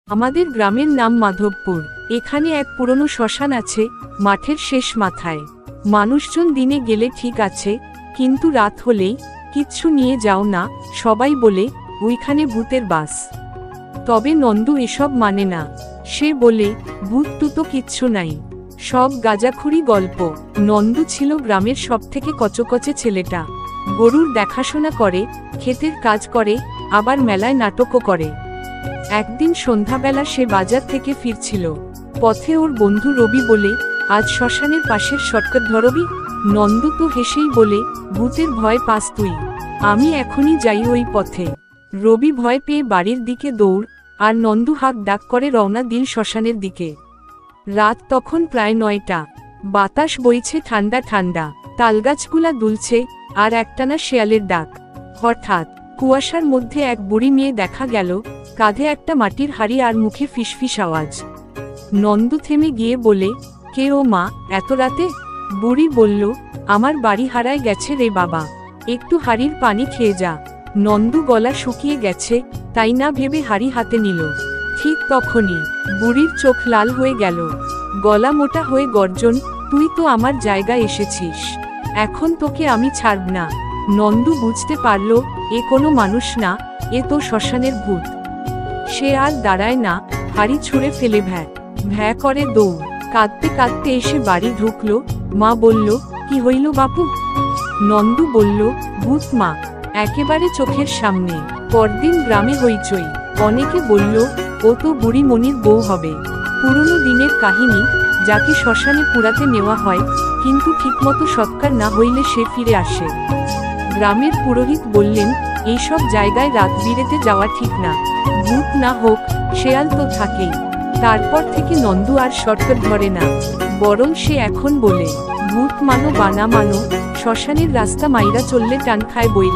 আমাদের গ্রামের নাম মাধবপুর। এখানে এক পুরনো শ্মশান আছে, মাঠের শেষ মাথায়। মানুষজন দিনে গেলে ঠিক আছে, কিন্তু রাত হলেই কিচ্ছু নিয়ে যাও না, সবাই বলে ওইখানে ভূতের বাস। তবে নন্দু এসব মানে না। সে বলে, ভূত টুতো কিচ্ছু নাই, সব গাঁজাখুরি গল্প। নন্দু ছিল গ্রামের সবথেকে কচকচে ছেলেটা। গরুর দেখাশোনা করে, ক্ষেতের কাজ করে, আবার মেলায় নাটকও করে। একদিন সন্ধ্যাবেলা সে বাজার থেকে ফিরছিল। পথে ওর বন্ধু রবি বলে, আজ শ্মশানের পাশের শর্টকাট ধরবি? নন্দু তো হেসেই বলে, ভূতের ভয় পাস তুই, আমি এখনই যাই ওই পথে। রবি ভয় পেয়ে বাড়ির দিকে দৌড়, আর নন্দু হাঁক ডাক করে রওনা দিল শ্মশানের দিকে। রাত তখন প্রায় 9টা। বাতাস বইছে ঠান্ডা ঠান্ডা, তালগাছগুলা দুলছে, আর একটানা শেয়ালের ডাক। হঠাৎ কুয়াশার মধ্যে এক বুড়ি মেয়ে দেখা গেল, কাঁধে একটা মাটির হাড়ি আর মুখে ফিসফিস আওয়াজ। নন্দু থেমে গিয়ে বলে, কে ও মা, এত রাতে? বুড়ি বলল, আমার বাড়ি হারায় গেছে রে বাবা, একটু হাড়ির পানি খেয়ে যা। নন্দু গলা শুকিয়ে গেছে, তাই না ভেবে হাড়ি হাতে নিল। ঠিক তখনই বুড়ির চোখ লাল হয়ে গেল, গলা মোটা হয়ে গর্জন, তুই তো আমার জায়গায় এসেছিস, এখন তোকে আমি ছাড়ব না। নন্দু বুঝতে পারল, এ কোনো মানুষ না, এ তো শ্মশানের ভূত। সে আর দাঁড়ায় না, হাড়ি ছুঁড়ে ফেলে ভ্যা ভ্যা করে দৌড়। কাঁদতে কাঁদতে এসে বাড়ি ঢুকলো। মা বলল, কি হইল বাপু? নন্দু বলল, ভূত মা, একেবারে চোখের সামনে। পরদিন গ্রামে হইচই, অনেকে বলল, ও তো বুড়ি মনির বউ হবে। পুরনো দিনের কাহিনী, যাকে শ্মশানে পুরাতে নেওয়া হয়, কিন্তু ঠিকমতো সৎকার না হইলে সে ফিরে আসে। গ্রামের পুরোহিত বললেন, এইসব জায়গায় রাত বিরেতে যাওয়া ঠিক না, ভূত না হোক, শেয়াল তো থাকেই। তারপর থেকে নন্দু আর শর্টকাট ধরে না, বরং সে এখন বলে, ভূত মানো বা না মানো, শ্মশানের রাস্তা মাইরা চললে টান খায় বই।